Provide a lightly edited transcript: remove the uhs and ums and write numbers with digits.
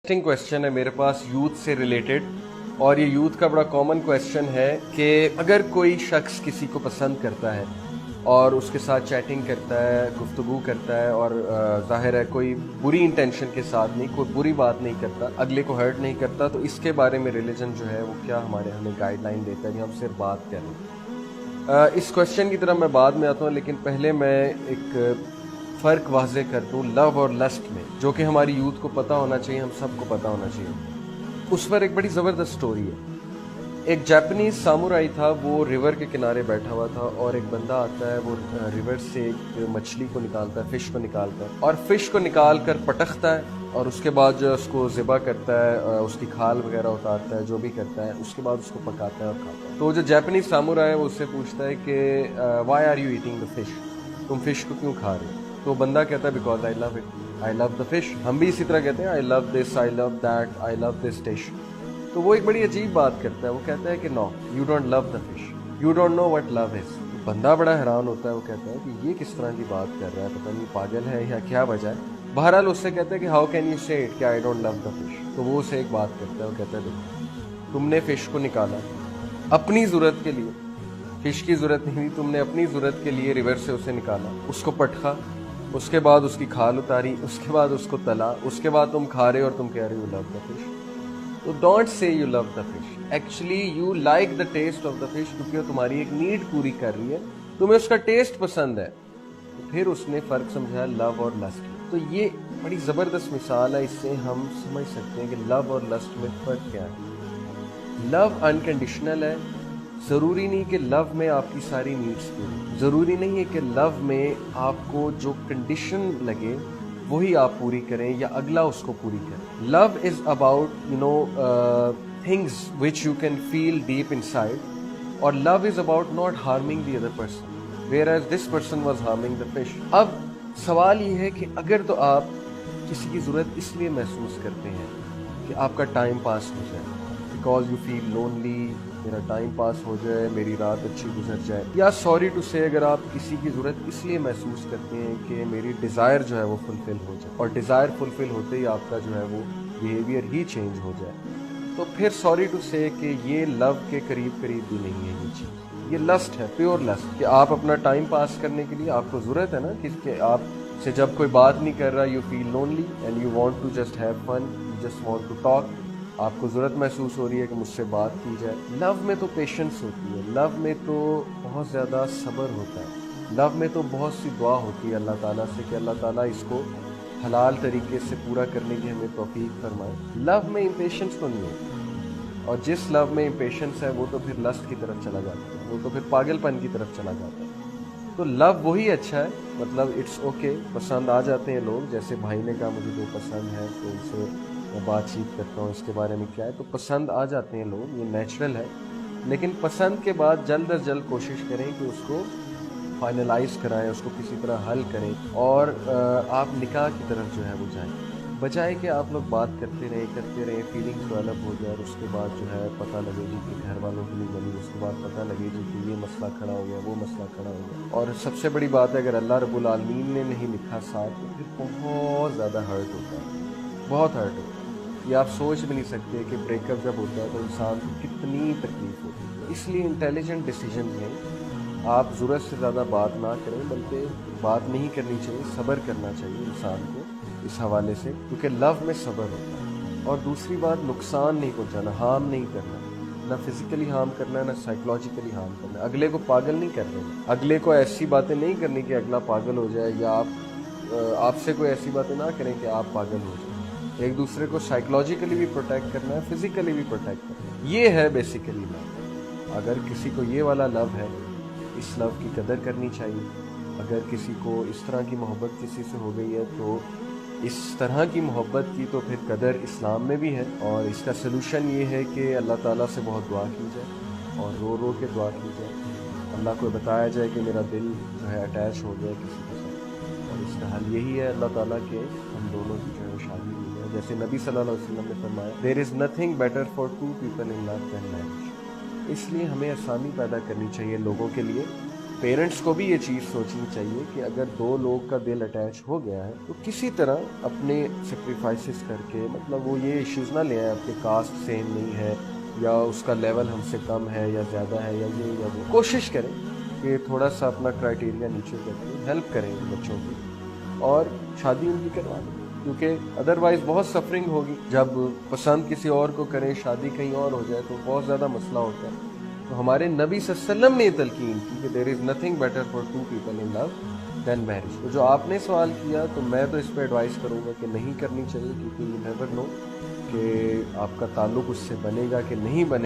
Interesting question है मेरे पास youth से रिलेटेड, और ये यूथ का बड़ा कॉमन क्वेश्चन है कि अगर कोई शख्स किसी को पसंद करता है और उसके साथ चैटिंग करता है, गुफ्तगू करता है, और ज़ाहिर है कोई बुरी इंटेंशन के साथ नहीं, कोई बुरी बात नहीं करता, अगले को हर्ट नहीं करता, तो इसके बारे में रिलीजन जो है वो क्या हमें गाइडलाइन देता है कि हम सिर्फ बात करें। इस क्वेश्चन की तरफ मैं बाद में आता हूँ, लेकिन पहले मैं एक फ़र्क वाज़े कर दूँ लव और लस्ट में, जो कि हमारी यूथ को पता होना चाहिए, हम सबको पता होना चाहिए। उस पर एक बड़ी ज़बरदस्त स्टोरी है। एक जापानीज सामुराई था, वो रिवर के किनारे बैठा हुआ था, और एक बंदा आता है, वो रिवर से एक मछली को निकालता है, फ़िश को निकालता है, और फ़िश को निकाल कर पटकता है, और उसके बाद जो उसको ज़िबा करता है, उसकी खाल वगैरह उतारता है, जो भी करता है, उसके बाद उसको पकाता है और खाता है। तो जो जापानीज सामुराई है वो उससे पूछता है कि why are you eating the fish, तुम फ़िश को क्यों खा रहे हो? तो बंदा कहता है because I love it, I love the fish. हम भी इसी तरह कहते हैं I love this, I love that, I love this dish. तो वो एक बड़ी अजीब बात करता है, वो कहता है कि no you don't love the fish, you don't know what love is. तो बंदा बड़ा हैरान होता है, वो कहता है कि ये किस तरह की बात कर रहा है, पता नहीं पागल है या क्या वजह है। बहरहाल उससे कहता है कि हाउ कैन यू से इट कि I don't love the fish. तो वो उसे एक बात करता है, वो कहता है देखो तुमने फिश को निकाला अपनी ज़रूरत के लिए, फिश की ज़रूरत नहीं थी, तुमने अपनी ज़रूरत के लिए रिवर से उसे निकाला, उसको पटका, उसके बाद उसकी खाल उतारी, उसके बाद उसको तला, उसके बाद तुम खा रहे हो और तुम कह रहे हो लव द फिश। तो don't say you love the fish, actually you like the taste of the fish, क्योंकि वो तुम्हारी एक नीड पूरी कर रही है, तुम्हें उसका टेस्ट पसंद है। तो फिर उसने फ़र्क समझाया लव और लस्ट। तो ये बड़ी ज़बरदस्त मिसाल है, इससे हम समझ सकते हैं कि लव और लस्ट में फ़र्क क्या है। लव अनकंडीशनल है, ज़रूरी नहीं कि लव में आपकी सारी नीड्स पूरी, ज़रूरी नहीं है कि लव में आपको जो कंडीशन लगे वही आप पूरी करें या अगला उसको पूरी करे। Love is about things which you can feel deep inside, और love is about not harming the other person whereas this person was harming the fish. अब सवाल ये है कि अगर तो आप किसी की ज़रूरत इसलिए महसूस करते हैं कि आपका टाइम पास हो जाए, बिकॉज यू फील लोनली, मेरा टाइम पास हो जाए, मेरी रात अच्छी गुजर जाए, या सॉरी टू से अगर आप किसी की ज़रूरत इसलिए महसूस करते हैं कि मेरी डिज़ायर जो है वो फुलफ़िल हो जाए, और डिज़ायर फुलफ़िल होते ही आपका जो है वो बिहेवियर ही चेंज हो जाए, तो फिर सॉरी टू से कि ये लव के करीब करीब भी नहीं है ये चीज़, ये लस्ट है, प्योर लस्ट। कि आप अपना टाइम पास करने के लिए आपको ज़रूरत है ना कि आप से जब कोई बात नहीं कर रहा, you feel lonely and you want to just have fun, you just want to talk, आपको ज़रूरत महसूस हो रही है कि मुझसे बात की जाए। लव में तो पेशेंस होती है, लव में तो बहुत ज़्यादा सब्र होता है, लव में तो बहुत सी दुआ होती है अल्लाह ताला से कि अल्लाह ताला इसको हलाल तरीके से पूरा करने की हमें तौफीक फरमाए। लव में इम्पेशेंस तो नहीं है, और जिस लव में इम्पेशेंस है वो तो फिर लस्ट की तरफ चला जाता है, वो तो फिर पागलपन की तरफ चला जाता है। तो लव वही अच्छा है, मतलब इट्स ओके, पसंद आ जाते हैं लोग, जैसे भाई ने कहा मुझे जो पसंद है तो उनसे मैं बातचीत करता हूँ इसके बारे में क्या है, तो पसंद आ जाते हैं लोग, ये नेचुरल है। लेकिन पसंद के बाद जल्द अज जल्द कोशिश करें कि उसको फाइनलाइज कराएं, उसको किसी तरह हल करें, और आप निकाह की तरफ जो है वो जाएं, बजाय कि आप लोग बात करते रहें, फीलिंग्स डेवलप हो जाए, और उसके बाद जो है पता लगे जी कि घर वालों की नहीं बनी, उसके बाद पता लगे जी कि ये मसला खड़ा हो गया, वो मसला खड़ा हो गया। और सबसे बड़ी बात है अगर अल्लाह रब्बुल आलमीन ने नहीं लिखा साथ, तो फिर बहुत ज़्यादा हर्ट होता है, बहुत हर्ट होता है। ये आप सोच भी नहीं सकते कि ब्रेकअप जब होता है तो इंसान को कितनी तकलीफ होती है। इसलिए इंटेलिजेंट डिसीजन में आप ज़रूरत से ज़्यादा बात ना करें, बल्कि बात नहीं करनी चाहिए, सब्र करना चाहिए इंसान को इस हवाले से, क्योंकि लव में सब्र होता है। और दूसरी बात, नुकसान नहीं पहुंचाना, हार्म नहीं करना, ना फिजिकली हार्म करना है ना साइकोलॉजिकली हार्म करना है। अगले को पागल नहीं कर देना, अगले को ऐसी बातें नहीं करनी कि अगला पागल हो जाए, या आपसे कोई ऐसी बातें ना करें कि आप पागल हो जाए। एक दूसरे को साइकोलॉजिकली भी प्रोटेक्ट करना है, फिजिकली भी प्रोटेक्ट करना है, ये है बेसिकली लव। अगर किसी को ये वाला लव है, इस लव की कदर करनी चाहिए। अगर किसी को इस तरह की मोहब्बत किसी से हो गई है, तो इस तरह की मोहब्बत की तो फिर कदर इस्लाम में भी है, और इसका सलूशन ये है कि अल्लाह ताला से बहुत दुआ की जाए, और रो रो के दुआ की जाए, अल्लाह को बताया जाए कि मेरा दिल जो है अटैच हो गया किसी के साथ, और इसका हल यही है अल्लाह ताला के हम दोनों की जो है शादी हुई है। जैसे नबी सल्लल्लाहु अलैहि वसल्लम ने फरमाया, there is nothing better for two people in love than marriage. इसलिए हमें आसानी पैदा करनी चाहिए लोगों के लिए, پیرنٹس کو بھی یہ چیز سوچنی چاہیے کہ اگر دو لوگ کا دل اٹیچ ہو گیا ہے تو کسی طرح اپنے سیکریفائسز کر کے، مطلب وہ یہ ایشوز نہ لے آئیں آپ کے کاسٹ سیم نہیں ہے یا اس کا لیول ہم سے کم ہے یا زیادہ ہے یا یہ یا وہ، کوشش کریں کہ تھوڑا سا اپنا کرائٹیریا نیچے کر کے ہیلپ کریں بچوں کی اور شادی ان کی کروا دیں، کیونکہ ادروائز بہت سفرنگ ہوگی جب پسند کسی اور کو کریں، شادی کہیں اور ہو جائے تو بہت زیادہ مسئلہ ہوتا ہے۔ تو ہمارے نبی صلی اللہ علیہ وسلم نے یہ تلقین کی کہ there is nothing better for two people in love than marriage. تو جو آپ نے سوال کیا تو میں تو اس پہ ایڈوائز کروں گا کہ نہیں کرنی چاہیے، کیونکہ یو نیور نو کہ آپ کا تعلق اس سے بنے گا کہ نہیں بنے